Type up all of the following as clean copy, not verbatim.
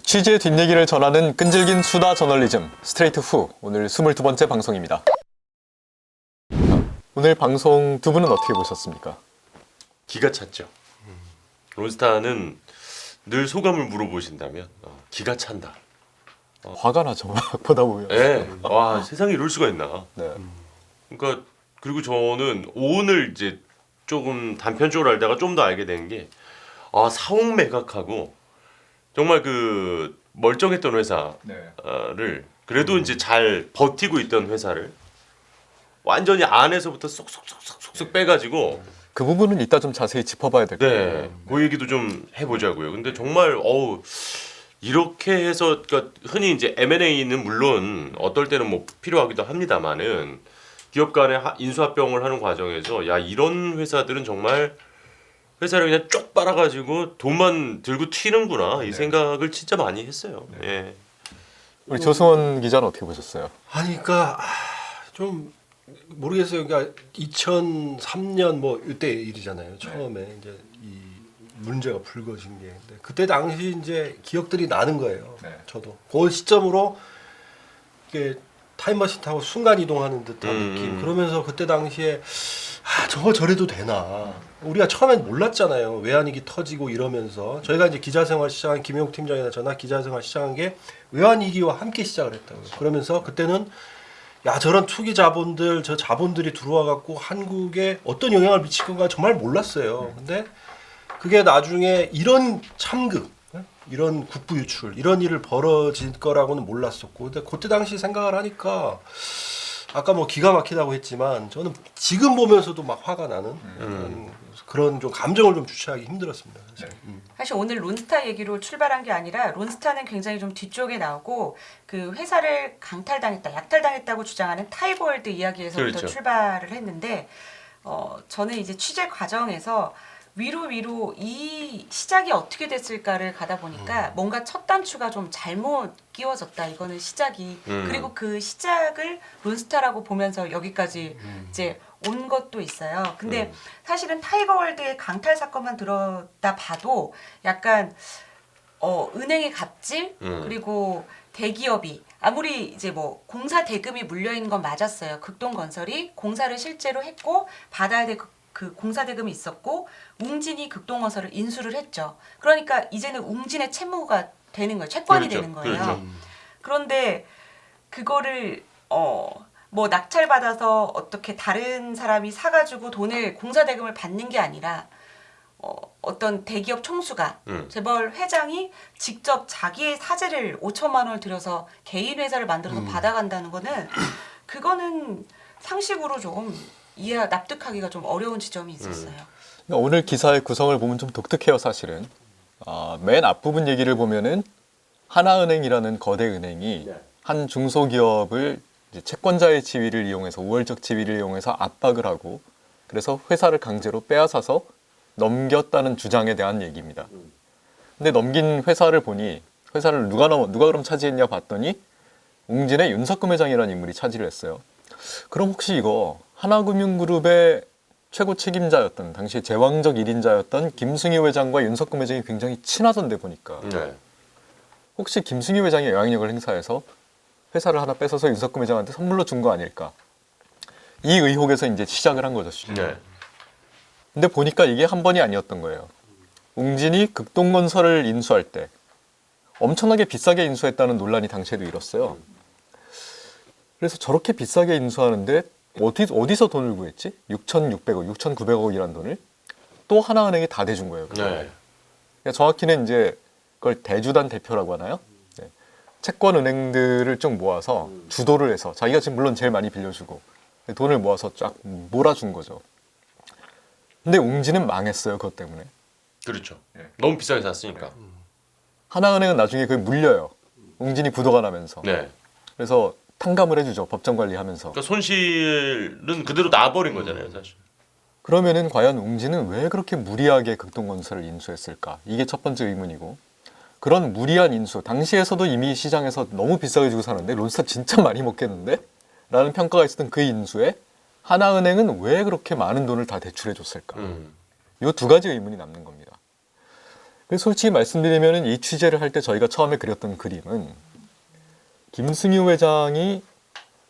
취재 뒷얘기를 전하는 끈질긴 수다 저널리즘 스트레이트 후 오늘 22번째 방송입니다. 오늘 방송 두 분은 어떻게 보셨습니까? 기가 찼죠. 론스타는 늘 소감을 물어보신다면 기가 찬다. 화가 나죠. 보다 보면. 네. 와 세상에 이럴 수가 있나. 네. 그러니까 그리고 저는 오늘 이제 조금 단편적으로 알다가 좀 더 알게 된 게 사옥 매각하고 정말 그 멀쩡했던 회사를 그래도 이제 잘 버티고 있던 회사를 완전히 안에서부터 쏙쏙쏙쏙쏙 빼가지고 그 부분은 이따 좀 자세히 짚어봐야 될 것 같아요. 네, 그 얘기도 좀 해보자고요. 근데 정말 이렇게 해서 그러니까 흔히 이제 M&A는 물론 어떨 때는 뭐 필요하기도 합니다만은 기업 간의 인수합병을 하는 과정에서 야 이런 회사들은 정말 회사를 그냥 쪽 빨아가지고 돈만 들고 튀는구나 이 생각을 진짜 많이 했어요. 예. 우리 조승원 기자는 어떻게 보셨어요? 하니까 좀 모르겠어요. 그러니까 2003년 뭐 이때 일이잖아요. 처음에 이제 이 문제가 불거진 게. 근데 그때 당시 이제 기억들이 나는 거예요. 네. 저도 그 시점으로 이게 타임머신 타고 순간 이동하는 듯한 느낌. 그러면서 그때 당시에 저래도 되나. 우리가 처음엔 몰랐잖아요. 외환위기 터지고 이러면서 저희가 이제 기자생활 시작한 김용 팀장이나 저나 기자생활 시작한 게 외환위기와 함께 시작을 했다고요. 그러면서 그때는 야 저런 투기 자본들 저 자본들이 들어와 갖고 한국에 어떤 영향을 미칠 건가 정말 몰랐어요. 근데 그게 나중에 이런 참극, 이런 국부 유출 이런 일을 벌어질 거라고는 몰랐었고, 근데 그때 당시 생각을 하니까 아까 뭐 기가 막히다고 했지만 저는 지금 보면서도 막 화가 나는 그런 좀 감정을 좀 주체하기 힘들었습니다. 사실. 사실 오늘 론스타 얘기로 출발한 게 아니라 론스타는 굉장히 좀 뒤쪽에 나오고 그 회사를 강탈당했다, 약탈당했다고 주장하는 타이거월드 이야기에서부터 그렇죠. 출발을 했는데 저는 이제 취재 과정에서 위로 이 시작이 어떻게 됐을까를 가다 보니까 뭔가 첫 단추가 좀 잘못 끼워졌다. 이거는 시작이 그리고 그 시작을 론스타라고 보면서 여기까지 이제 온 것도 있어요. 근데 사실은 타이거월드의 강탈 사건만 들었다 봐도 약간 은행의 갑질 그리고 대기업이 아무리 이제 뭐 공사 대금이 물려 있는 건 맞았어요. 극동건설이 공사를 실제로 했고 받아야 될 그 공사 대금이 있었고 웅진이 극동건설을 인수를 했죠. 그러니까 이제는 웅진의 채무가 되는 거예요. 채권이 그렇죠. 되는 거예요. 그렇죠. 그런데 그거를 뭐 낙찰받아서 어떻게 다른 사람이 사가지고 돈을 공사 대금을 받는 게 아니라 어떤 대기업 총수가 재벌 회장이 직접 자기의 사재를 5천만 원을 들여서 개인 회사를 만들어서 받아간다는 거는 그거는 상식으로 좀 납득하기가 좀 어려운 지점이 있었어요. 오늘 기사의 구성을 보면 좀 독특해요, 사실은. 맨 앞부분 얘기를 보면은 하나은행이라는 거대 은행이 한 중소기업을 이제 채권자의 지위를 이용해서 우월적 지위를 이용해서 압박을 하고 그래서 회사를 강제로 빼앗아서 넘겼다는 주장에 대한 얘기입니다. 근데 넘긴 회사를 보니 회사를 누가 그럼 차지했냐 봤더니 웅진의 윤석금 회장이라는 인물이 차지를 했어요. 그럼 혹시 이거 하나금융그룹의 최고 책임자였던 당시 제왕적 1인자였던 김승희 회장과 윤석금 회장이 굉장히 친하던데 보니까 네. 혹시 김승희 회장이 영향력을 행사해서 회사를 하나 뺏어서 윤석금 회장한테 선물로 준 거 아닐까? 이 의혹에서 이제 시작을 한 거죠. 네. 근데 보니까 이게 한 번이 아니었던 거예요. 웅진이 극동건설을 인수할 때 엄청나게 비싸게 인수했다는 논란이 당시에도 일었어요. 그래서 저렇게 비싸게 인수하는데 어디서 돈을 구했지? 6,600억, 6,900억이라는 돈을 또 하나은행이 다 대준 거예요. 네. 그러니까 정확히는 이제 그걸 대주단 대표라고 하나요? 네. 채권 은행들을 쭉 모아서 주도를 해서 자기가 지금 물론 제일 많이 빌려주고 돈을 모아서 쫙 몰아준 거죠. 근데 웅진은 망했어요. 그것 때문에. 그렇죠. 너무 비싸게 샀으니까. 하나은행은 나중에 그게 물려요. 웅진이 부도가 나면서. 네. 그래서 탕감을 해주죠. 법정 관리하면서. 그러니까 손실은 그대로 나버린 거잖아요, 사실. 그러면은 과연 웅진은 왜 그렇게 무리하게 극동건설을 인수했을까? 이게 첫 번째 의문이고. 그런 무리한 인수, 당시에서도 이미 시장에서 너무 비싸게 주고 사는데 론스타 진짜 많이 먹겠는데? 라는 평가가 있었던 그 인수에 하나은행은 왜 그렇게 많은 돈을 다 대출해 줬을까? 이 두 가지 의문이 남는 겁니다. 솔직히 말씀드리면 이 취재를 할 때 저희가 처음에 그렸던 그림은 김승유 회장이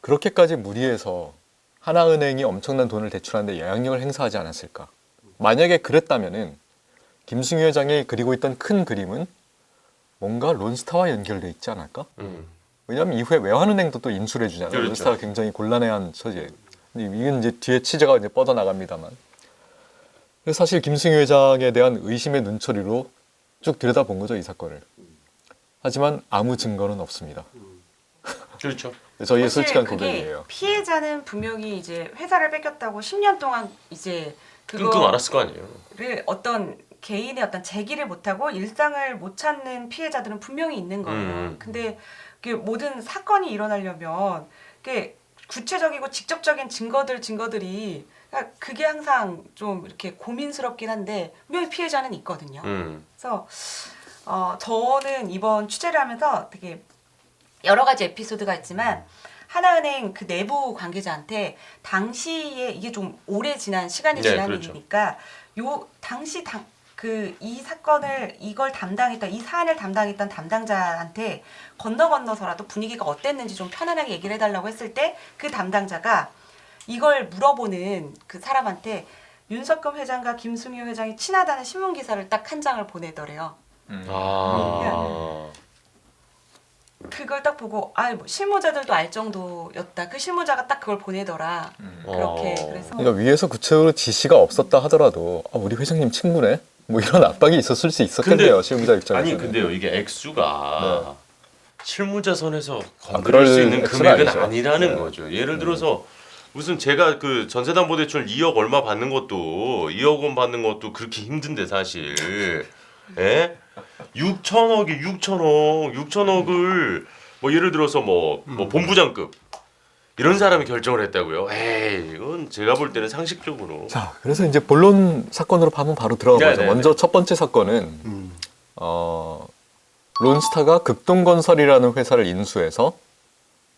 그렇게까지 무리해서 하나은행이 엄청난 돈을 대출하는데 영향력을 행사하지 않았을까. 만약에 그랬다면은 김승유 회장이 그리고 있던 큰 그림은 뭔가 론스타와 연결돼 있지 않을까? 왜냐하면 이후에 외환은행도 또 인수를 해주잖아요. 그렇죠. 론스타가 굉장히 곤란해한 처지에. 근데 이건 이제 뒤에 취재가 이제 뻗어 나갑니다만. 그래서 사실 김승유 회장에 대한 의심의 눈초리로 쭉 들여다본 거죠, 이 사건을. 하지만 아무 증거는 없습니다. 그렇죠. 저희의 사실 솔직한 그게 고백이에요. 피해자는 분명히 이제 회사를 뺏겼다고 10년 동안 이제 끙끙 앓았을 거 아니에요. 그거를 어떤 개인의 어떤 제기를 못하고 일상을 못 찾는 피해자들은 분명히 있는 거예요. 근데 그 모든 사건이 일어나려면 그게 구체적이고 직접적인 증거들이 그러니까 그게 항상 좀 이렇게 고민스럽긴 한데 분명히 피해자는 있거든요. 그래서 저는 이번 취재를 하면서 되게 여러 가지 에피소드가 있지만 하나은행 그 내부 관계자한테 당시에 이게 좀 오래 지난 시간이 네, 지난 그렇죠. 일이니까 요 당시 이 사건을 이걸 담당했던 이 사안을 담당했던 담당자한테 건너서라도 분위기가 어땠는지 좀 편안하게 얘기를 해달라고 했을 때 그 담당자가 이걸 물어보는 그 사람한테 윤석금 회장과 김승유 회장이 친하다는 신문 기사를 딱 한 장을 보내더래요. 그걸 딱 보고 뭐 실무자들도 알 정도였다. 그 실무자가 딱 그걸 보내더라. 그렇게 그래서 그러니까 위에서 구체적으로 지시가 없었다 하더라도 우리 회장님 친구네? 뭐 이런 압박이 있었을 수 있었겠네요. 실무자 입장에서는. 아니 근데요 이게 액수가 실무자 선에서 그럴 건드릴 수 있는 액수는 금액은 아니죠. 아니라는 거죠. 예를 들어서 무슨 제가 그 전세담보대출 2억 얼마 받는 것도 2억 원 받는 것도 그렇게 힘든데 사실 예? 6천억을 뭐 예를 들어서 뭐 본부장급 이런 사람이 결정을 했다고요? 에이 이건 제가 볼 때는 상식적으로 자, 그래서 이제 본론 사건으로 한번 바로 들어가 보죠. 네네네. 먼저 첫 번째 사건은 론스타가 극동건설이라는 회사를 인수해서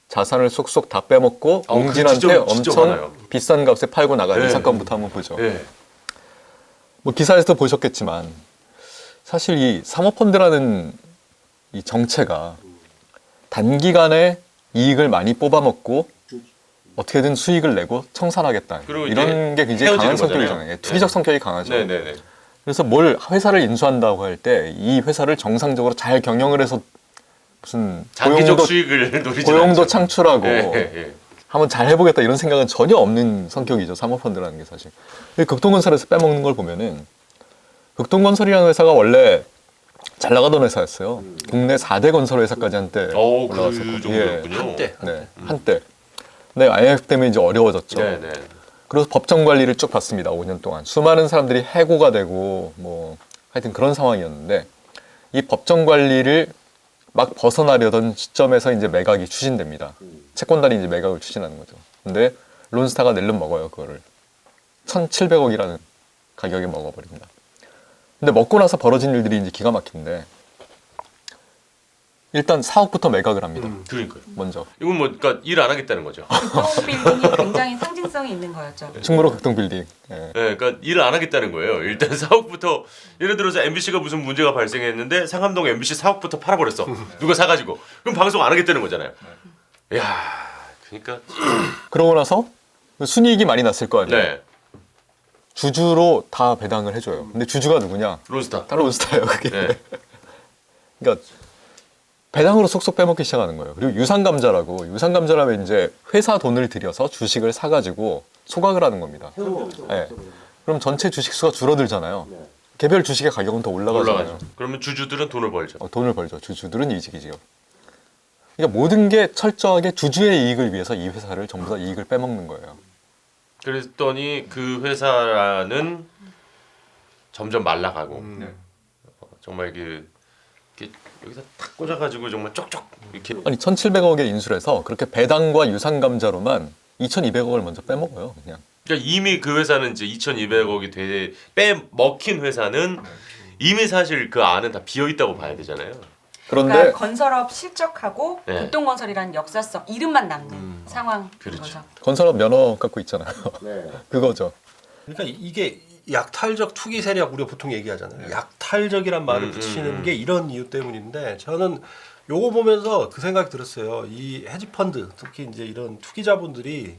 자산을 쏙쏙 다 빼먹고 그 옹진한테 지점이 진짜 엄청 많아요. 비싼 값에 팔고 나간 이 네. 사건부터 한번 보죠. 예. 뭐 기사에서도 보셨겠지만 사실 이 사모펀드라는 이 정체가 단기간에 이익을 많이 뽑아먹고 어떻게든 수익을 내고 청산하겠다. 그리고 이런 이제 게 굉장히 강한 헤어지는 거잖아요. 성격이잖아요. 예, 투기적 네. 성격이 강하죠. 네네네. 그래서 뭘 회사를 인수한다고 할 때 이 회사를 정상적으로 잘 경영을 해서 무슨 장기적 수익을 노리지 고용도 않죠. 창출하고 예. 한번 잘 해보겠다 이런 생각은 전혀 없는 성격이죠. 사모펀드라는 게 사실. 극동건설에서 빼먹는 걸 보면은 극동건설이라는 회사가 원래 잘 나가던 회사였어요. 국내 4대 건설 회사까지 한때 그 올라갔었고. 정도였군요. 한때. 네, 한때. 근데 IMF 때문에 이제 어려워졌죠. 네네. 그래서 법정 관리를 쭉 받습니다. 5년 동안. 수많은 사람들이 해고가 되고 뭐 하여튼 그런 상황이었는데 이 법정 관리를 막 벗어나려던 시점에서 이제 매각이 추진됩니다. 채권단이 이제 매각을 추진하는 거죠. 근데 론스타가 낼름 먹어요, 그거를. 1,700억이라는 가격에 먹어버립니다. 근데 먹고 나서 벌어진 일들이 이제 기가 막힌데 일단 사옥부터 매각을 합니다. 그러니까요. 먼저. 이건 뭐 그러니까 일 안 하겠다는 거죠. 빌딩이 굉장히 상징성이 있는 거였죠. 충무로 극동빌딩. 예. 네, 그러니까 일을 안 하겠다는 거예요. 일단 사옥부터 예를 들어서 MBC가 무슨 문제가 발생했는데 상암동 MBC 사옥부터 팔아버렸어. 누가 사가지고 그럼 방송 안 하겠다는 거잖아요. 야, 그러니까 그러고 나서 순이익이 많이 났을 거 아니에요. 네, 주주로 다 배당을 해줘요. 근데 주주가 누구냐? 론스타. 다 론스타예요, 그게. 네. 그러니까 배당으로 쏙쏙 빼먹기 시작하는 거예요. 그리고 유상감자라고 유상감자라면 이제 회사 돈을 들여서 주식을 사가지고 소각을 하는 겁니다. 네. 그럼 전체 주식 수가 줄어들잖아요. 개별 주식의 가격은 더 올라가잖아요. 올라가죠. 그러면 주주들은 돈을 벌죠. 돈을 벌죠. 주주들은 이직이지요. 그러니까 모든 게 철저하게 주주의 이익을 위해서 이 회사를 전부 다 이익을 빼먹는 거예요. 그랬더니 그 회사는 점점 말라가고 정말 이렇게 여기서 탁 꽂아가지고 정말 쪽쪽 이렇게 아니 1,700억에 인수를 해서 그렇게 배당과 유상감자로만 2,200억을 먼저 빼먹어요. 그냥. 그러니까 이미 그 회사는 이제 2,200억이 빼먹힌 회사는 이미 사실 그 안은 다 비어 있다고 봐야 되잖아요. 그런데 그러니까 건설업 실적하고 네. 극동건설이라는 역사성 이름만 남는 상황인 그렇죠. 거죠. 건설업 면허 갖고 있잖아요. 그거죠. 그러니까 이게 약탈적 투기 세력 우리가 보통 얘기하잖아요. 약탈적이란 말을 붙이는 게 이런 이유 때문인데 저는 요거 보면서 그 생각이 들었어요. 이 헤지펀드 특히 이제 이런 투기자분들이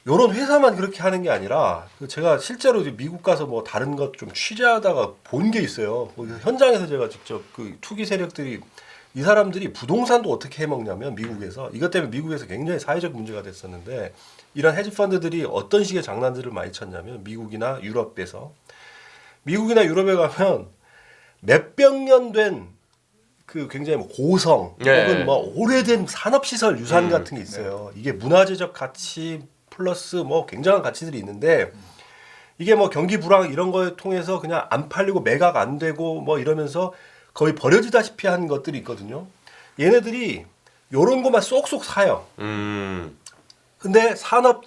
요런 회사만 그렇게 하는 게 아니라 제가 실제로 이제 미국 가서 뭐 다른 것 좀 취재하다가 본 게 있어요. 거기서 현장에서 제가 직접 그 투기 세력들이 이 사람들이 부동산도 어떻게 해먹냐면 미국에서 이것 때문에 미국에서 굉장히 사회적 문제가 됐었는데 이런 헤지펀드들이 어떤 식의 장난들을 많이 쳤냐면 미국이나 유럽에 가면 몇백 년 된 그 굉장히 뭐 고성 네. 혹은 뭐 오래된 산업시설 유산 같은 게 있어요. 이게 문화재적 가치 플러스 뭐 굉장한 가치들이 있는데 이게 뭐 경기 불황 이런 거에 통해서 그냥 안 팔리고 매각 안 되고 뭐 이러면서 거의 버려지다시피 한 것들이 있거든요. 얘네들이 요런 것만 쏙쏙 사요. 근데 한업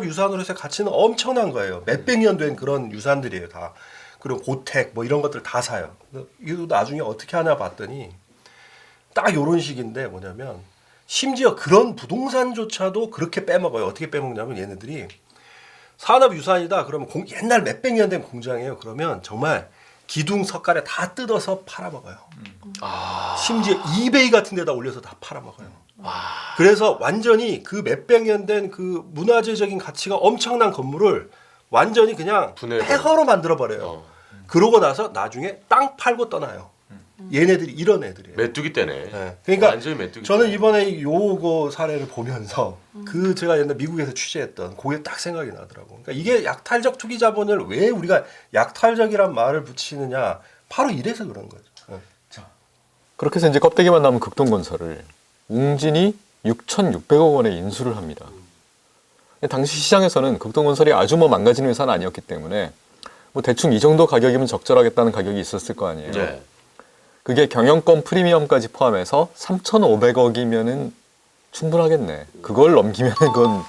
유산으로 해서 가치는 엄청난 거예요. 몇백 년 된 그런 유산들이에요, 다. 그리고 고택 뭐 이런 것들 다 사요. 이거 나중에 어떻게 하나 봤더니 딱 요런 식인데 뭐냐면 심지어 그런 부동산조차도 그렇게 빼먹어요. 어떻게 빼먹냐면 얘네들이 산업 유산이다. 그러면 옛날 몇백 년 된 공장이에요. 그러면 정말 기둥 석가래 다 뜯어서 팔아먹어요. 심지어 이베이 같은 데다 올려서 다 팔아먹어요. 그래서 완전히 그 몇백 년 된 그 문화재적인 가치가 엄청난 건물을 완전히 그냥 분해해버려. 폐허로 만들어버려요. 그러고 나서 나중에 땅 팔고 떠나요. 얘네들이 이런 애들이에요. 메뚜기 떼네. 네. 그러니까 완전히 메뚜기. 저는 떼네. 이번에 요거 사례를 보면서 그 제가 옛날 미국에서 취재했던 그게 딱 생각이 나더라고. 그러니까 이게 약탈적 투기 자본을 왜 우리가 약탈적이란 말을 붙이느냐 바로 이래서 그런 거죠. 네. 그렇게 해서 이제 껍데기만 남은 극동건설을 웅진이 6,600억 원에 인수를 합니다. 당시 시장에서는 극동건설이 아주 뭐 망가지는 회사는 아니었기 때문에 뭐 대충 이 정도 가격이면 적절하겠다는 가격이 있었을 거 아니에요. 네. 그게 경영권 프리미엄까지 포함해서 3,500억이면은 충분하겠네. 그걸 넘기면 그건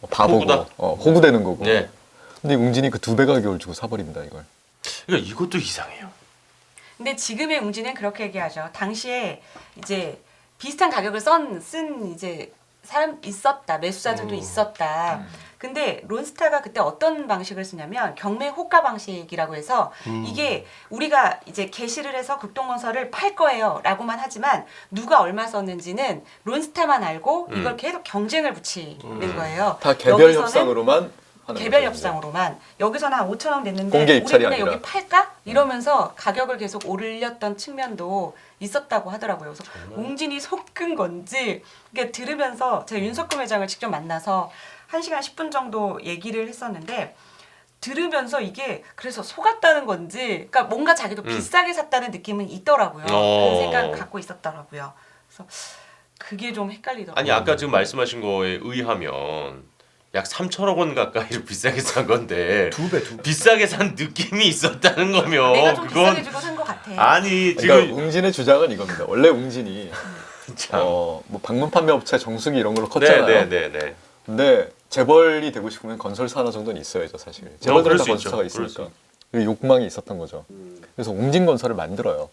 바보고 호구다. 호구되는 거고. 네. 근데 웅진이 그 2배 가격을 주고 사버립니다 이걸. 그러니까 이것도 이상해요. 근데 지금의 웅진은 그렇게 얘기하죠. 당시에 이제 비슷한 가격을 쓴 이제 사람 있었다. 매수자들도 있었다. 근데 론스타가 그때 어떤 방식을 쓰냐면 경매 호가 방식이라고 해서 이게 우리가 이제 게시를 해서 극동건설을 팔 거예요라고만 하지만 누가 얼마 썼는지는 론스타만 알고 이걸 계속 경쟁을 붙이는 거예요. 다 개별 여기서는 협상으로만 하는 개별 거죠, 협상으로만 여기서는 한 5천 원 냈는데 공개 우리 입찰이 그냥 아니라. 여기 팔까? 이러면서 가격을 계속 올렸던 측면도 있었다고 하더라고요. 그래서 웅진이 속은 건지 이게 들으면서 제가 윤석금 회장을 직접 만나서 1시간 10분 정도 얘기를 했었는데 들으면서 이게 그래서 속았다는 건지 그러니까 뭔가 자기도 비싸게 샀다는 느낌은 있더라고요. 그런 생각을 갖고 있었더라고요. 그래서 그게 좀 헷갈리더라고요. 아니 아까 지금 말씀하신 거에 의하면 약 3천억 원 가까이를 비싸게 산 건데 두 배. 비싸게 산 느낌이 있었다는 거면 내가 좀 그건 비싸게 주고 산 것 같아. 아니 지금 그러니까 웅진의 주장은 이겁니다. 원래 웅진이 참. 뭐 방문 판매 업체 정수기 이런 걸로 컸잖아요. 네. 근데 재벌이 되고 싶으면 건설사 하나 정도는 있어야죠, 사실. 재벌들은 그럴 다 수 있죠. 건설사가 그럴 있으니까. 그 욕망이 있었던 거죠. 그래서 웅진건설을 만들어요.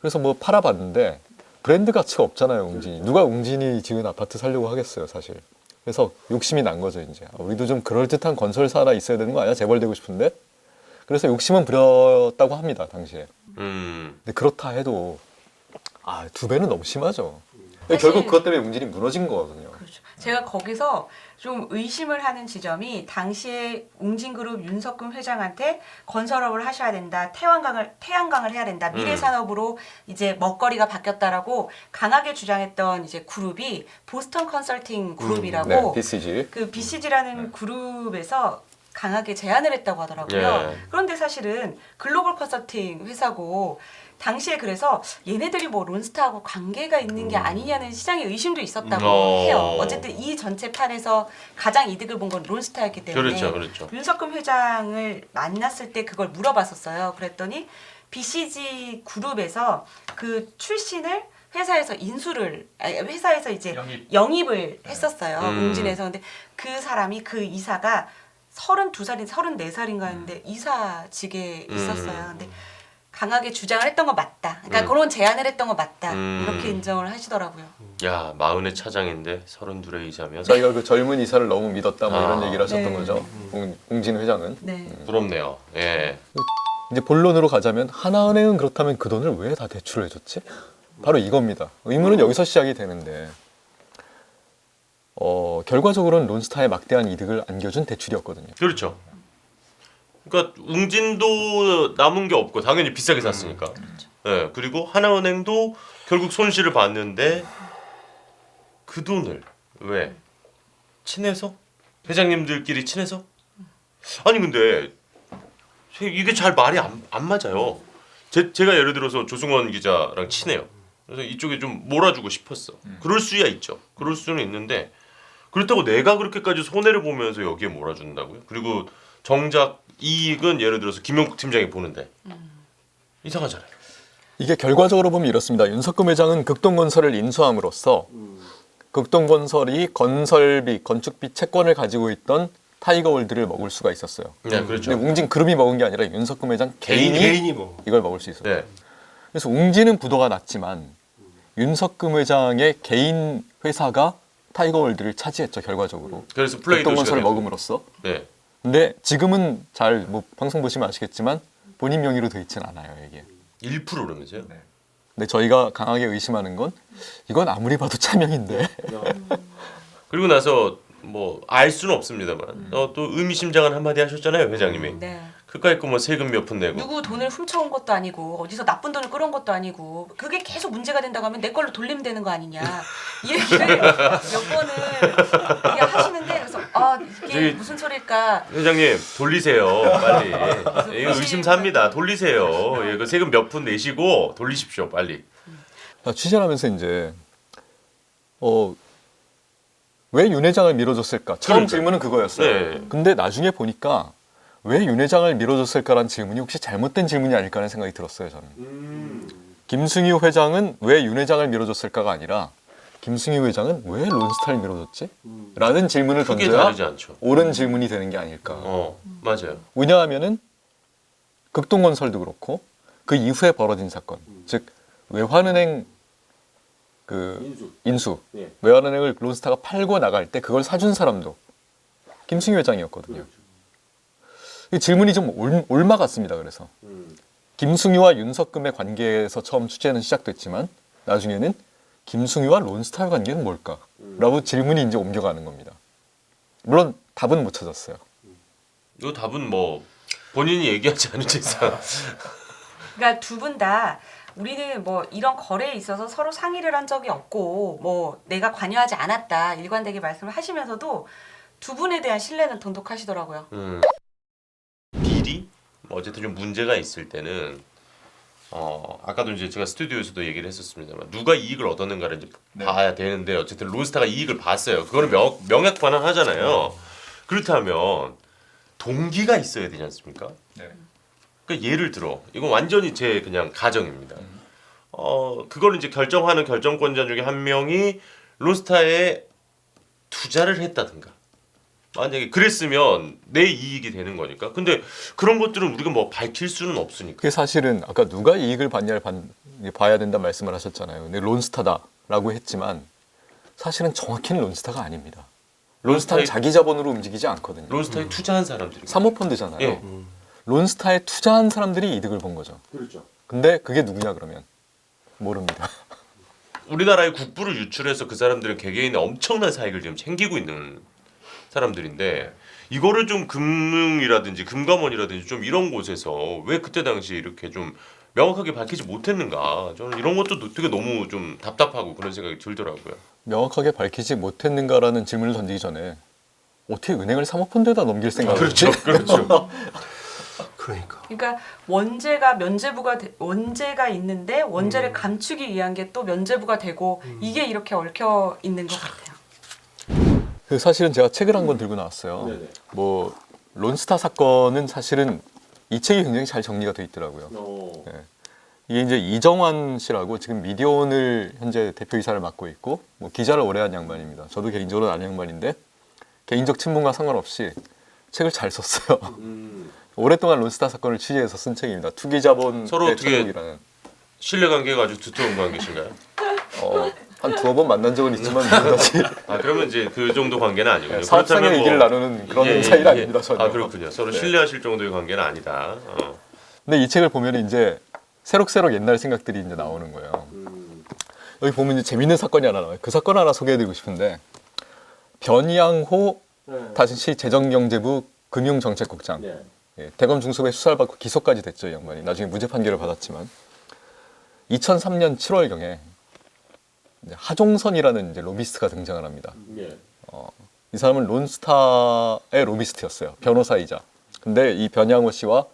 그래서 뭐 팔아봤는데 브랜드 가치가 없잖아요, 웅진이. 누가 웅진이 지은 아파트 살려고 하겠어요, 사실. 그래서 욕심이 난 거죠, 이제. 우리도 좀 그럴듯한 건설사 하나 있어야 되는 거 아니야? 재벌 되고 싶은데? 그래서 욕심은 부렸다고 합니다, 당시에. 근데 그렇다 해도 2배는 너무 심하죠. 사실- 결국 그것 때문에 웅진이 무너진 거거든요. 그렇죠. 제가 거기서 좀 의심을 하는 지점이 당시에 웅진그룹 윤석금 회장한테 건설업을 하셔야 된다, 태양광을 해야 된다, 미래산업으로 이제 먹거리가 바뀌었다라고 강하게 주장했던 이제 그룹이 보스턴 컨설팅 그룹이라고 네, BCG. 그 BCG라는 그룹에서 강하게 제안을 했다고 하더라고요. 예. 그런데 사실은 글로벌 컨설팅 회사고 당시에 그래서 얘네들이 뭐 론스타하고 관계가 있는 게 아니냐는 시장의 의심도 있었다고 해요. 어쨌든 이 전체 판에서 가장 이득을 본 건 론스타였기 때문에 그렇죠. 윤석금 회장을 만났을 때 그걸 물어봤었어요. 그랬더니 BCG 그룹에서 그 출신을 회사에서 회사에서 이제 영입을 했었어요. 웅진에서. 근데 그 사람이 그 이사가 32살인가 34살인가였는데 이사직에 있었어요. 근데 강하게 주장을 했던 거 맞다. 그러니까 그런 제안을 했던 거 맞다. 이렇게 인정을 하시더라고요. 야, 40의 차장인데 32의 이사면 자기가 그 젊은 이사를 너무 믿었다 뭐 이런 아. 얘기를 하셨던 네. 거죠. 공진 회장은. 네. 부럽네요. 예. 이제 본론으로 가자면 하나은행은 그렇다면 그 돈을 왜 다 대출을 해줬지? 바로 이겁니다. 의문은 여기서 시작이 되는데 결과적으로는 론스타에 막대한 이득을 안겨준 대출이었거든요. 그렇죠. 그러니까 웅진도 남은 게 없고 당연히 비싸게 샀으니까. 예. 그리고 하나은행도 결국 손실을 봤는데 그 돈을 왜 친해서 회장님들끼리 친해서 아니 근데 이게 잘 말이 안 맞아요. 제가 예를 들어서 조승원 기자랑 친해요. 그래서 이쪽에 좀 몰아주고 싶었어. 그럴 수야 있죠. 그럴 수는 있는데 그렇다고 내가 그렇게까지 손해를 보면서 여기에 몰아준다고요? 그리고 정작 이익은 예를 들어서 김용국 팀장이 보는데 이상하잖아요. 이게 결과적으로 보면 이렇습니다. 윤석금 회장은 극동건설을 인수함으로써 극동건설이 건설비, 건축비 채권을 가지고 있던 타이거월드를 먹을 수가 있었어요. 네, 그렇죠. 근데 웅진 그룹이 먹은 게 아니라 윤석금 회장 개인이 뭐. 이걸 먹을 수 있었어요. 네. 그래서 웅진은 부도가 났지만 윤석금 회장의 개인 회사가 타이거월드를 차지했죠. 결과적으로. 그래서 플레이 극동건설을 도시가 먹음으로써. 네. 근데 지금은 잘 뭐 방송 보시면 아시겠지만 본인 명의로 돼 있진 않아요. 이게. 1%라면서요? 근데 저희가 강하게 의심하는 건 이건 아무리 봐도 차명인데 그리고 나서 뭐 알 수는 없습니다만 또 의미심장한 한마디 하셨잖아요, 회장님이. 네. 그까이 거뭐 세금 몇 푼 내고. 누구 돈을 훔쳐온 것도 아니고 어디서 나쁜 돈을 끌어온 것도 아니고 그게 계속 문제가 된다고 하면 내 걸로 돌리면 되는 거 아니냐 이 얘기를 몇 번을 얘기하시는데 그래서 이게 저기- 무슨 소릴까 회장님 돌리세요, 빨리. 이거 의심삽니다. 돌리세요. 예, 그 세금 몇 푼 내시고 돌리십시오, 빨리. 취재를 하면서 이제 왜 윤 회장을 밀어줬을까? 처음 그러니까요. 질문은 그거였어요. 네. 근데 나중에 보니까 왜 윤 회장을 밀어줬을까라는 질문이 혹시 잘못된 질문이 아닐까 하는 생각이 들었어요. 저는. 김승희 회장은 왜 윤 회장을 밀어줬을까가 아니라 김승희 회장은 왜 론스타를 밀어줬지? 라는 질문을 크게 던져야 다르지 않죠. 옳은 질문이 되는 게 아닐까. 맞아요. 왜냐하면은 극동건설도 그렇고 그 이후에 벌어진 사건, 즉 외환은행 그 인수, 네. 외환은행을 론스타가 팔고 나갈 때 그걸 사준 사람도 김승희 회장이었거든요. 이 질문이 좀 올마갔습니다. 그래서 김승희와 윤석금의 관계에서 처음 취재는 시작됐지만 나중에는 김승희와 론스타의 관계는 뭘까? 라고 질문이 이제 옮겨가는 겁니다. 물론 답은 못 찾았어요. 이 답은 뭐 본인이 얘기하지 않은 이상. 그러니까 두 분 다 우리는 뭐 이런 거래에 있어서 서로 상의를 한 적이 없고 뭐 내가 관여하지 않았다 일관되게 말씀을 하시면서도 두 분에 대한 신뢰는 돈독하시더라고요. 비리 어쨌든 좀 문제가 있을 때는 아까도 이제 제가 스튜디오에서도 얘기를 했었습니다만 누가 이익을 얻었는가를 이제 봐야 되는데 어쨌든 론스타가 이익을 봤어요. 그거는 명약 반환하잖아요. 그렇다면 동기가 있어야 되지 않습니까? 그러니까 예를 들어 이건 완전히 제 그냥 가정입니다. 그걸 이제 결정하는 결정권자 중에 한 명이 론스타에 투자를 했다든가 만약에 그랬으면 내 이익이 되는 거니까. 근데 그런 것들은 우리가 뭐 밝힐 수는 없으니까. 그게 사실은 아까 누가 이익을 받냐를 봐야 된다 말씀을 하셨잖아요. 근데 론스타다라고 했지만 사실은 정확히는 론스타가 아닙니다. 론스타는 자기 자본으로 움직이지 않거든요. 론스타에 투자한 사람들이. 사모펀드잖아요. 예. 론스타에 투자한 사람들이 이득을 본 거죠. 그렇죠. 근데 그게 누구냐 그러면 모릅니다. 우리나라의 국부를 유출해서 그 사람들은 개개인의 엄청난 사익을 지금 챙기고 있는 사람들인데 이거를 좀 금융이라든지 금감원이라든지 좀 이런 곳에서 왜 그때 당시 이렇게 좀 명확하게 밝히지 못했는가. 저는 이런 것도 되게 너무 좀 답답하고 그런 생각이 들더라고요. 명확하게 밝히지 못했는가라는 질문을 던지기 전에 어떻게 은행을 사모펀드에다 넘길 생각을 했지? 그렇죠. 그러니까. 그러니까 원재가 있는데 원재를 감추기 위한 게 또 면제부가 되고 이게 이렇게 얽혀 있는 것 같아요. 그 사실은 제가 책을 한 권 들고 나왔어요. 뭐 론스타 사건은 사실은 이 책이 굉장히 잘 정리가 돼 있더라고요. 네. 이게 이제 이정환 씨라고 지금 미디어오늘 현재 대표이사를 맡고 있고 뭐 기자를 오래 한 양반입니다. 저도 개인적으로 아는 양반인데 개인적 친분과 상관없이 책을 잘 썼어요. 오랫동안 론스타 사건을 취재해서 쓴 책입니다. 투기자본의 서로 어떻게- 천국이라는. 신뢰 관계가 아주 두터운 관계신가요? 한 두어 번 만난 적은 있지만 그다지 아 그러면 이제 그 정도 관계는 아니군요. 사업상의 그렇다면 얘기를 나누는 그런 사이는 아닙니다. 전혀. 아 그렇군요. 서로 네. 신뢰하실 정도의 관계는 아니다. 근데 이 책을 보면 이제 새록새록 옛날 생각들이 이제 나오는 거예요. 여기 보면 이제 재밌는 사건이 하나 나와요. 그 사건 하나 소개해드리고 싶은데 변양호 당시 재정경제부 금융정책국장 예, 대검 중수부에 수사를 받고 기소까지 됐죠. 이 양반이. 나중에 무죄 판결을 받았지만 2003년 7월경에 하종선이라는 이제 로비스트가 등장을 합니다. 이 사람은 론스타의 로비스트였어요. 변호사이자. 근데 이 변양호 씨와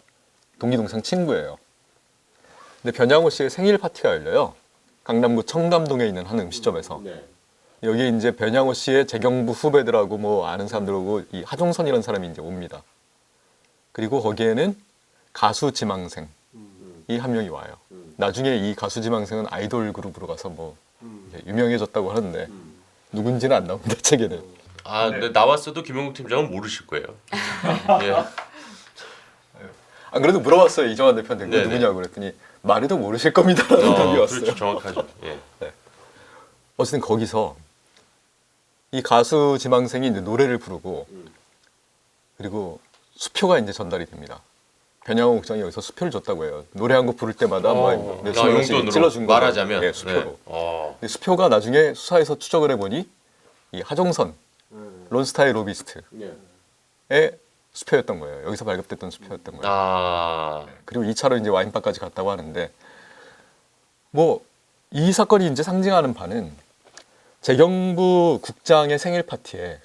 동기동생 친구예요. 근데 변양호 씨의 생일 파티가 열려요. 강남구 청담동에 있는 한 음식점에서. 여기 이제 변양호 씨의 재경부 후배들하고 뭐 아는 사람들하고 이 하종선이라는 사람이 이제 옵니다. 그리고 거기에는 가수 지망생이 한 명이 와요. 나중에 이 가수 지망생은 아이돌 그룹으로 가서 뭐 유명해졌다고 하는데 누군지는 안 나옵니다. 책에는. 아 근데 나왔어도 김영국 팀장은 모르실 거예요. 예. 안 그래도 물어봤어요. 이정환 대표한테 네네. 누구냐고 그랬더니 말해도 모르실 겁니다라는 답이 왔어요. 그렇죠, 정확하죠. 예. 어쨌든 거기서 이 가수 지망생이 이제 노래를 부르고 그리고 수표가 이제 전달이 됩니다. 변양호 국장이 여기서 수표를 줬다고 해요. 노래 한 곡 부를 때마다 뭐 몇십만 원씩 용돈으로 찔러준 거예요. 말하자면 예, 수표로. 네. 근데 수표가 나중에 수사에서 추적을 해보니 이 하종선 론스타의 로비스트의 수표였던 거예요. 여기서 발급됐던 수표였던 거예요. 아 그리고 2차로 이제 와인바까지 갔다고 하는데 뭐 이 사건이 이제 상징하는 바는 재경부 국장의 생일 파티에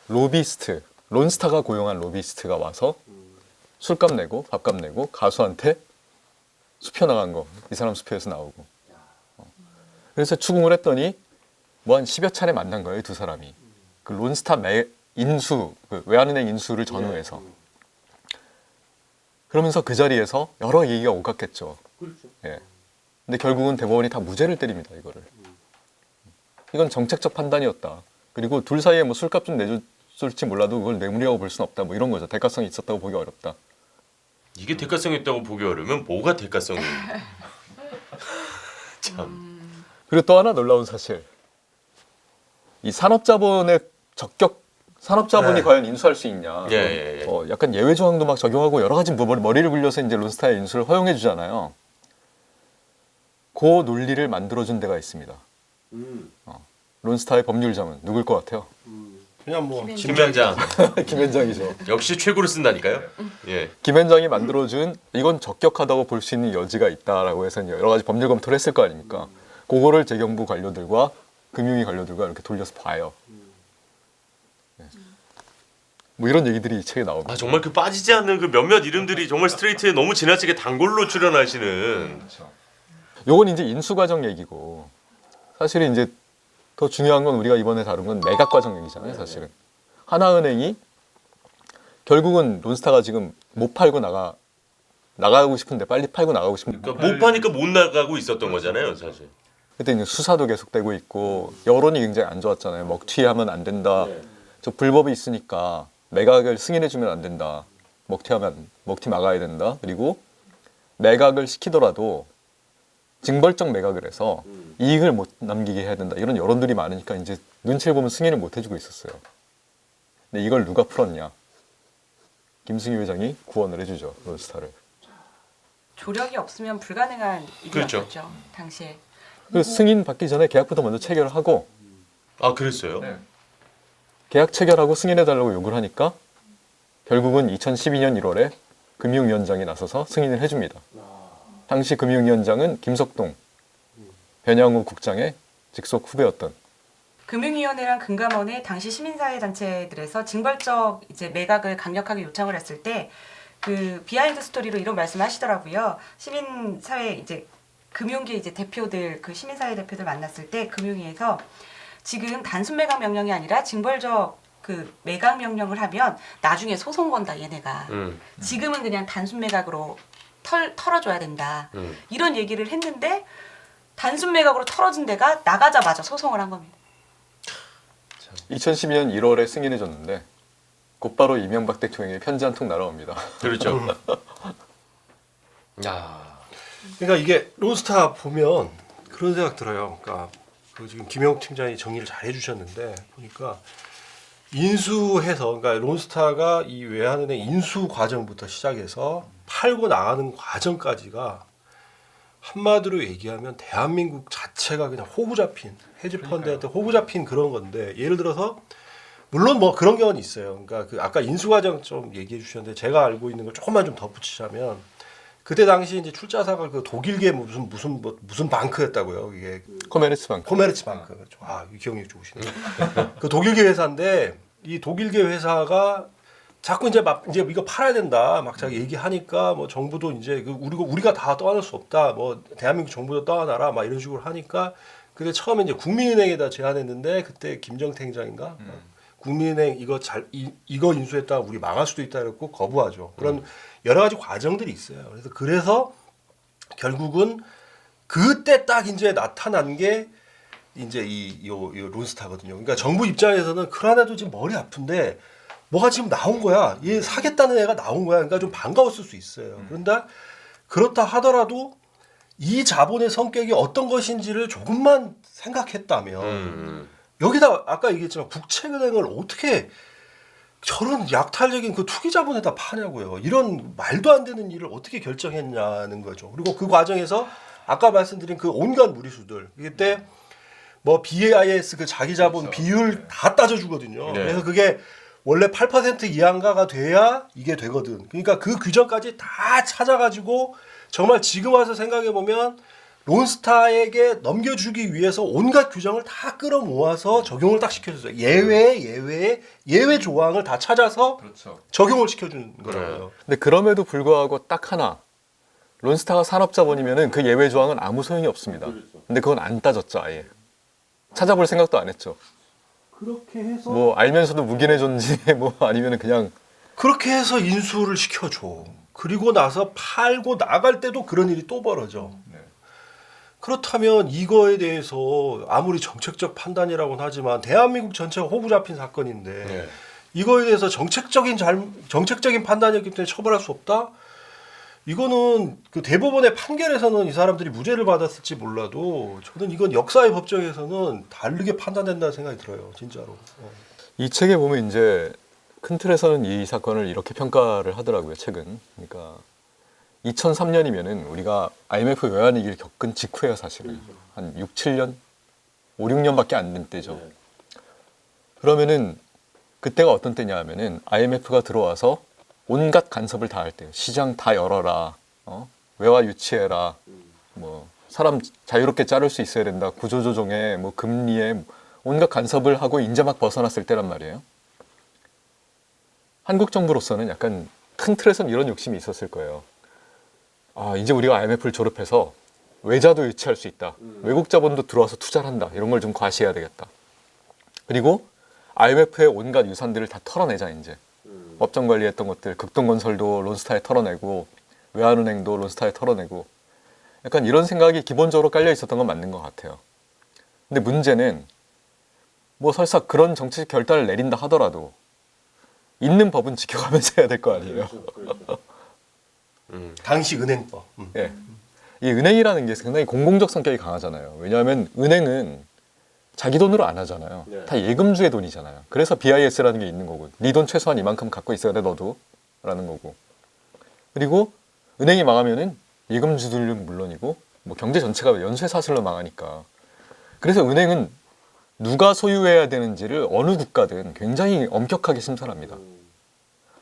로비스트, 론스타가 고용한 로비스트가 와서 술값 내고 밥값 내고 가수한테 수표 나간 거, 이 사람 수표에서 나오고. 그래서 추궁을 했더니 뭐 한 10여 차례 만난 거예요, 두 사람이. 그 론스타 인수, 그 외환은행 인수를 전후해서. 그러면서 그 자리에서 여러 얘기가 오갔겠죠. 예. 근데 결국은 대법원이 다 무죄를 때립니다, 이거를. 이건 정책적 판단이었다. 그리고 둘 사이에 뭐 술값 좀 내줬을지 몰라도 그걸 뇌물이라고 볼 수는 없다. 뭐 이런 거죠. 대가성이 있었다고 보기 어렵다. 이게 대가성이 있다고 보기 어려우면 뭐가 대가성이? 참. 그리고 또 하나 놀라운 사실. 이 산업자본의 산업자본이 과연 인수할 수 있냐. 예. 약간 예외 조항도 막 적용하고 여러 가지 머리를 굴려서 이제 론스타의 인수를 허용해 주잖아요. 그 논리를 만들어준 데가 있습니다. 론스타의 법률자문 누굴 것 같아요? 그냥 뭐 김현장 김현장이죠. 역시 최고를 쓴다니까요. 예. 김현장이 만들어준 이건 적격하다고 볼 수 있는 여지가 있다라고 해서 이제 여러 가지 법률 검토를 했을 거 아닙니까? 그거를 재경부 관료들과 금융위 관료들과 이렇게 돌려서 봐요. 뭐 이런 얘기들이 이 책에 나옵니다. 아 정말 그 빠지지 않는 그 몇몇 이름들이 정말 스트레이트에 너무 지나치게 단골로 출연하시는. 요건 이제 인수 과정 얘기고 사실은 이제 더 중요한 건 우리가 이번에 다룬 건 매각 과정 얘기잖아요. 사실은 하나은행이 결국은 론스타가 지금 못 팔고 나가고 싶은데 빨리 팔고 나가고 싶은데 그러니까 못 파니까 못 나가고 있었던 거잖아요, 사실. 그때 이제 수사도 계속되고 있고 여론이 굉장히 안 좋았잖아요. 먹튀하면 안 된다. 저 불법이 있으니까 매각을 승인해주면 안 된다. 먹튀 막아야 된다. 그리고 매각을 시키더라도 징벌적 매각을 해서 이익을 못 남기게 해야 된다. 이런 여론들이 많으니까 이제 눈치를 보면 승인을 못 해주고 있었어요. 근데 이걸 누가 풀었냐? 김승희 회장이 구원을 해주죠. 론스타를. 조력이 없으면 불가능한 그렇죠. 일이었죠. 당시에. 그 승인 받기 전에 계약부터 먼저 체결하고 아 그랬어요? 계약 체결하고 승인해달라고 요구를 하니까 결국은 2012년 1월에 금융위원장이 나서서 승인을 해줍니다. 당시 금융위원장은 김석동, 변양호 국장의 직속 후배였던. 금융위원회랑 금감원의 당시 시민사회 단체들에서 징벌적 이제 매각을 강력하게 요청을 했을 때 그 비하인드 스토리로 이런 말씀을 하시더라고요. 시민사회 이제 금융계 이제 대표들 그 시민사회 대표들 만났을 때 금융위에서 지금 단순 매각 명령이 아니라 징벌적 그 매각 명령을 하면 나중에 소송 건다 얘네가. 지금은 그냥 단순 매각으로 털어줘야 된다. 이런 얘기를 했는데 단순 매각으로 털어준 데가 나가자마자 소송을 한 겁니다. 2012년 1월에 승인해줬는데 곧바로 이명박 대통령의 편지 한 통 날아옵니다. 그렇죠. 야, 그러니까 이게 론스타 보면 그런 생각 들어요. 그러니까 그 지금 김영욱 팀장이 정리를 잘 해주셨는데 보니까 인수해서 그러니까 론스타가 이 외환은행 인수 과정부터 시작해서 팔고 나가는 과정까지가 한마디로 얘기하면 대한민국 자체가 그냥 호구 잡힌 헤지펀드한테 호구 잡힌 그런 건데 예를 들어서 물론 뭐 그런 경우는 있어요. 그러니까 그 아까 인수 과정 좀 얘기해 주셨는데 제가 알고 있는 걸 조금만 좀 덧붙이자면 그때 당시 이제 출자사가 그 독일계 무슨 방크였다고요. 이게 코메르츠방크. 코메르츠방크. 아, 기억력이 좋으시네요. 그 독일계 회사인데 이 독일계 회사가 자꾸 이제 이거 팔아야 된다 막 자기 얘기하니까 뭐 정부도 이제 그 우리가 다 떠안을 수 없다. 뭐 대한민국 정부도 떠안아라 막 이런 식으로 하니까 근데 처음에 이제 국민은행에다 제안했는데 그때 김정태 행장인가 국민은행 이거 인수했다 우리 망할 수도 있다 그랬고 거부하죠. 그런 여러 가지 과정들이 있어요. 그래서 결국은 그때 딱 이제 나타난 게 이제 요 론스타거든요. 그러니까 정부 입장에서는 크라나도 지금 머리 아픈데 뭐가 지금 나온 거야. 얘 사겠다는 애가 나온 거야. 그러니까 좀 반가웠을 수 있어요. 그런데 그렇다 하더라도 이 자본의 성격이 어떤 것인지를 조금만 생각했다면 여기다 아까 얘기했지만 국책은행을 어떻게 저런 약탈적인 그 투기 자본에다 파냐고요. 이런 말도 안 되는 일을 어떻게 결정했냐는 거죠. 그리고 그 과정에서 아까 말씀드린 그 온갖 무리수들 그때 뭐 BIS 그 자기 자본 비율 다 따져주거든요. 네. 그래서 그게 원래 8% 이하인가가 돼야 이게 되거든. 그러니까 그 규정까지 다 찾아가지고 정말 지금 와서 생각해 보면 론스타에게 넘겨주기 위해서 온갖 규정을 다 끌어모아서 적용을 딱 시켜줬어요. 예외 조항을 다 찾아서 그렇죠. 적용을 시켜주는 거라고요. 근데 그럼에도 불구하고 딱 하나 론스타가 산업자본이면은 그 예외 조항은 아무 소용이 없습니다. 근데 그건 안 따졌죠 아예. 찾아볼 생각도 안 했죠. 그렇게 해서 뭐 알면서도 묵인의 존재 뭐 아니면은 그냥 그렇게 해서 인수를 시켜줘. 그리고 나서 팔고 나갈 때도 그런 일이 또 벌어져. 그렇다면 이거에 대해서 아무리 정책적 판단이라고는 하지만 대한민국 전체가 호구 잡힌 사건인데 네. 이거에 대해서 정책적인 판단이었기 때문에 처벌할 수 없다? 이거는 그 대법원의 판결에서는 이 사람들이 무죄를 받았을지 몰라도 저는 이건 역사의 법정에서는 다르게 판단된다는 생각이 들어요. 진짜로. 이 책에 보면 이제 큰 틀에서는 이 사건을 이렇게 평가를 하더라고요. 최근. 그러니까 2003년이면은 우리가 IMF 외환위기를 겪은 직후예요, 사실은. 한 6, 7년? 5, 6년밖에 안 된 때죠. 그러면은 그때가 어떤 때냐 하면은 IMF가 들어와서 온갖 간섭을 다 할 때요. 시장 다 열어라. 외화 유치해라. 뭐 사람 자유롭게 자를 수 있어야 된다. 구조조정에 뭐 금리에 온갖 간섭을 하고 이제 막 벗어났을 때란 말이에요. 한국 정부로서는 약간 큰 틀에서는 이런 욕심이 있었을 거예요. 아, 이제 우리가 IMF를 졸업해서 외자도 유치할 수 있다. 외국 자본도 들어와서 투자를 한다. 이런 걸 좀 과시해야 되겠다. 그리고 IMF의 온갖 유산들을 다 털어내자 이제. 업종 관리했던 것들, 극동건설도 론스타에 털어내고 외환은행도 론스타에 털어내고 약간 이런 생각이 기본적으로 깔려 있었던 건 맞는 것 같아요. 근데 문제는 뭐 설사 그런 정치적 결단을 내린다 하더라도 있는 법은 지켜가면서 해야 될 거 아니에요. 당시 은행법. 예. 이 은행이라는 게 상당히 공공적 성격이 강하잖아요. 왜냐하면 은행은 자기 돈으로 안 하잖아요. 다 예금주의 돈이잖아요. 그래서 BIS라는 게 있는 거고 네 돈 최소한 이만큼 갖고 있어야 돼 너도 라는 거고 그리고 은행이 망하면은 예금주들은 물론이고 뭐 경제 전체가 연쇄사슬로 망하니까 그래서 은행은 누가 소유해야 되는지를 어느 국가든 굉장히 엄격하게 심사합니다.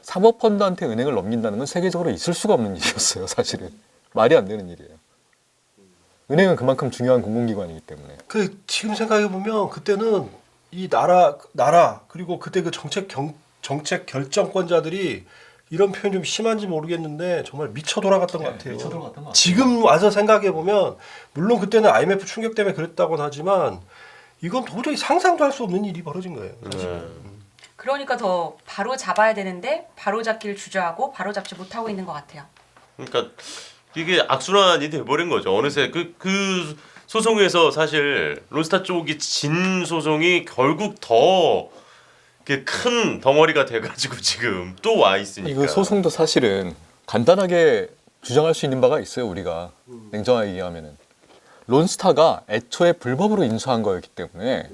사모펀드한테 은행을 넘긴다는 건 세계적으로 있을 수가 없는 일이었어요. 사실은 말이 안 되는 일이에요. 은행은 그만큼 중요한 공공기관이기 때문에. 그 지금 생각해 보면 그때는 이 나라 그리고 그때 그 정책 결정권자들이 이런 표현 좀 심한지 모르겠는데 정말 미쳐 돌아갔던 것 같아요. 미쳐 돌아갔던 것 같아요. 지금 와서 생각해 보면 물론 그때는 IMF 충격 때문에 그랬다고는 하지만 이건 도저히 상상도 할 수 없는 일이 벌어진 거예요. 사실. 그러니까 더 바로 잡아야 되는데 바로 잡기를 주저하고 바로 잡지 못하고 있는 것 같아요. 그러니까 이게 악순환이 돼버린 거죠. 어느새 그 소송에서 사실 론스타 쪽이 진 소송이 결국 더 큰 덩어리가 돼가지고 지금 또 와 있으니까. 이거 소송도 사실은 간단하게 주장할 수 있는 바가 있어요. 우리가 냉정하게 얘기하면은 론스타가 애초에 불법으로 인수한 거였기 때문에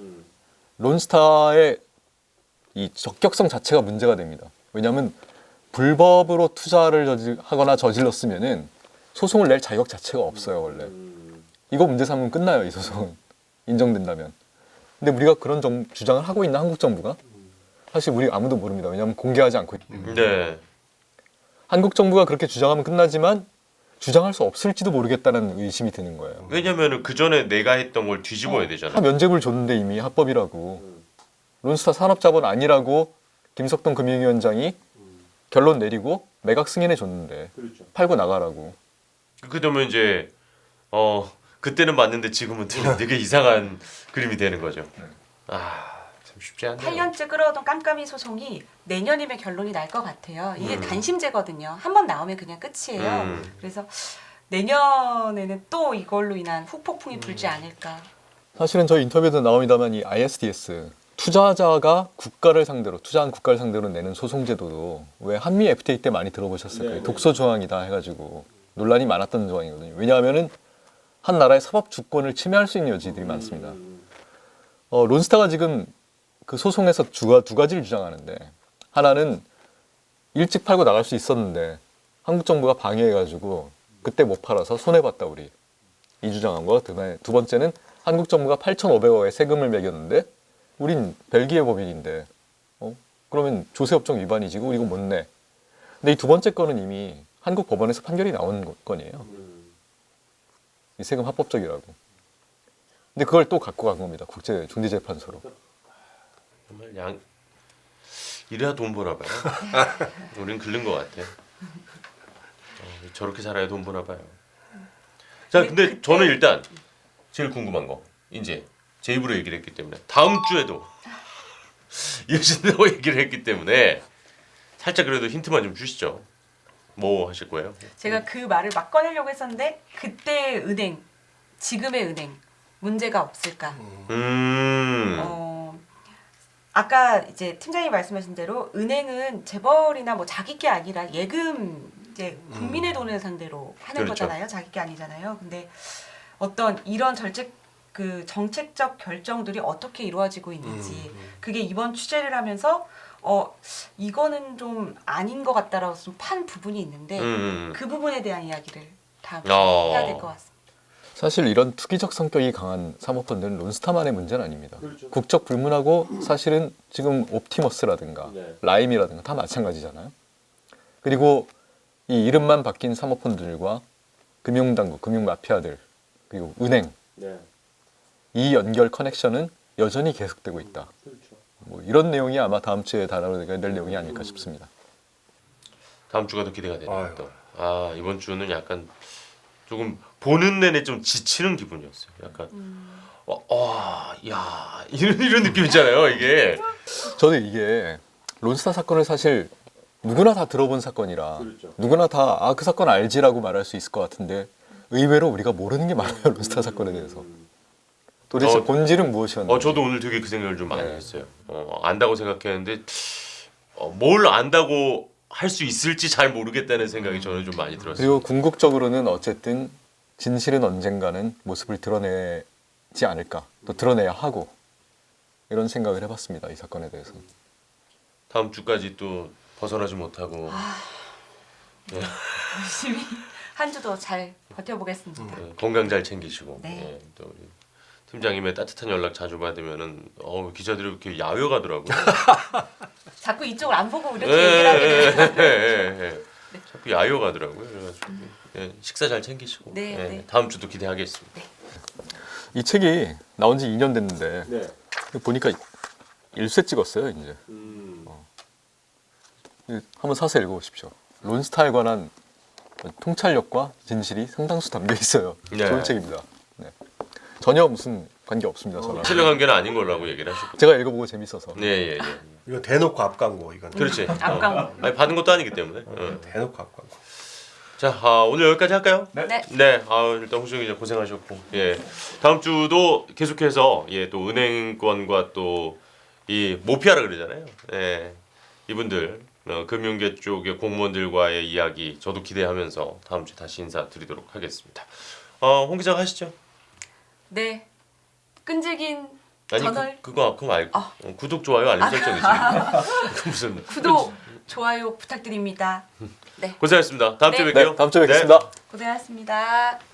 론스타의 이 적격성 자체가 문제가 됩니다. 왜냐하면 불법으로 투자를 하거나 저질렀으면은 소송을 낼 자격 자체가 없어요. 원래 이거 문제 삼으면 끝나요. 이 소송은 인정된다면. 근데 우리가 그런 주장을 하고 있는 한국 정부가 사실 우리 아무도 모릅니다. 왜냐하면 공개하지 않고 있기 때문에. 네. 한국 정부가 그렇게 주장하면 끝나지만 주장할 수 없을지도 모르겠다는 의심이 드는 거예요. 왜냐면은 그 전에 내가 했던 걸 뒤집어야 되잖아. 다 면죄부를 줬는데 이미 합법이라고. 론스타 산업자본 아니라고 김석동 금융위원장이 결론 내리고 매각 승인해 줬는데 팔고 나가라고. 그러면 이제 그때는 맞는데 지금은 되게 이상한 그림이 되는 거죠. 참 쉽지 않네요. 8년째 끌어오던 깜깜이 소송이 내년이면 결론이 날 것 같아요. 이게 단심제거든요. 한 번 나오면 그냥 끝이에요. 그래서 내년에는 또 이걸로 인한 후폭풍이 불지 않을까. 사실은 저희 인터뷰에도 나옵니다만 이 ISDS 투자자가 국가를 상대로 투자한 국가를 상대로 내는 소송 제도도 왜 한미 FTA 때 많이 들어보셨을 거예요. 독소 조항이다 해가지고 논란이 많았던 조항이거든요. 왜냐하면은 한 나라의 사법 주권을 침해할 수 있는 여지들이 많습니다. 론스타가 지금 그 소송에서 두 가지를 주장하는데 하나는 일찍 팔고 나갈 수 있었는데 한국 정부가 방해해가지고 그때 못 팔아서 손해봤다 우리 이 주장한 거. 두 번째는 한국 정부가 8,500억의 세금을 매겼는데 우린 벨기에 법인인데 그러면 조세업종 위반이지 우리 이거 못 내. 근데 이 두 번째 거는 이미 한국 법원에서 판결이 나온 건이에요. 이 세금 합법적이라고. 근데 그걸 또 갖고 간 겁니다. 국제 중재재판소로. 정말 이래야 돈 버나 봐요. 우린 긁는 것 같아. 저렇게 살아야 돈 버나 봐요. 자, 근데 저는 일단 제일 궁금한 거 이제 제 입으로 얘기를 했기 때문에 다음 주에도 이어진다고 얘기를 했기 때문에 살짝 그래도 힌트만 좀 주시죠. 뭐 하실 거예요? 제가 그 말을 막 꺼내려고 했었는데 그때의 은행, 지금의 은행 문제가 없을까? 아까 이제 팀장님 말씀하신 대로 은행은 재벌이나 뭐 자기 게 아니라 예금 이제 국민의 돈을 상대로 하는 그렇죠. 거잖아요. 자기 게 아니잖아요. 근데 어떤 이런 정책적 결정들이 어떻게 이루어지고 있는지 그게 이번 취재를 하면서 이거는 좀 아닌 것 같다라고 좀 판 부분이 있는데 그 부분에 대한 이야기를 다 해야 될 것 같습니다. 사실 이런 투기적 성격이 강한 사모펀드는 론스타만의 문제는 아닙니다. 국적 불문하고 사실은 지금 옵티머스라든가 라임이라든가 다 마찬가지잖아요. 그리고 이 이름만 바뀐 사모펀드들과 금융당국, 금융마피아들 그리고 은행 이 연결 커넥션은 여전히 계속되고 있다. 뭐 이런 내용이 아마 다음 주에 다뤄야 될 내용이 아닐까 싶습니다. 다음 주가 더 기대가 되네요. 또. 이번 주는 약간 조금 보는 내내 좀 지치는 기분이었어요. 약간 야 이런 느낌 있잖아요. 이게 저는 이게 론스타 사건을 사실 누구나 다 들어본 사건이라 누구나 다 그 사건 알지라고 말할 수 있을 것 같은데 의외로 우리가 모르는 게 많아요. 론스타 사건에 대해서. 도대체 본질은 무엇이었는지. 저도 오늘 되게 그 생각을 좀 많이 했어요. 안다고 생각했는데 뭘 안다고 할 수 있을지 잘 모르겠다는 생각이 저는 좀 많이 들었어요. 그리고 궁극적으로는 어쨌든 진실은 언젠가는 모습을 드러내지 않을까. 또 드러내야 하고 이런 생각을 해봤습니다. 이 사건에 대해서. 다음 주까지 또 벗어나지 못하고 열심히 한 주도 잘 버텨보겠습니다. 건강 잘 챙기시고 네. 또 우리 팀장님의 따뜻한 연락 자주 받으면은 기자들이 이렇게 야유가더라고요. 자꾸 이쪽을 안 보고 이렇게 얘기를 하게 되는 자꾸 야유가더라고요. 그래가지고 식사 잘 챙기시고 네. 다음 주도 기대하겠습니다. 이 책이 나온 지 2년 됐는데 보니까 1쇄 찍었어요. 이제. 한번 사서 읽어보십시오. 론스타에 관한 통찰력과 진실이 상당수 담겨 있어요. 네. 좋은 책입니다. 네. 전혀 무슨 관계 없습니다. 저랑. 실력 관계는 아닌 걸라고 얘기를 하셨고. 제가 읽어보고 재밌어서. 예. 이거 대놓고 앞광고 이건. 그렇지. 앞광고. 아니 받은 것도 아니기 때문에. 대놓고 앞광고. 자, 오늘 여기까지 할까요? 네. 일단 홍수영 기자 고생하셨고, 다음 주도 계속해서 또 은행권과 또 이 모피아라 그러잖아요. 예. 이분들 금융계 쪽의 공무원들과의 이야기 저도 기대하면서 다음 주에 다시 인사드리도록 하겠습니다. 홍 기자가 하시죠. 네. 끈질긴 아니 저널 그거 말고 구독 좋아요 알림 설정이지. 그 무슨 구독, 좋아요 부탁드립니다. 네. 고생하셨습니다. 다음 주에 네, 뵐게요. 다음 주에 뵙겠습니다. 고생하셨습니다.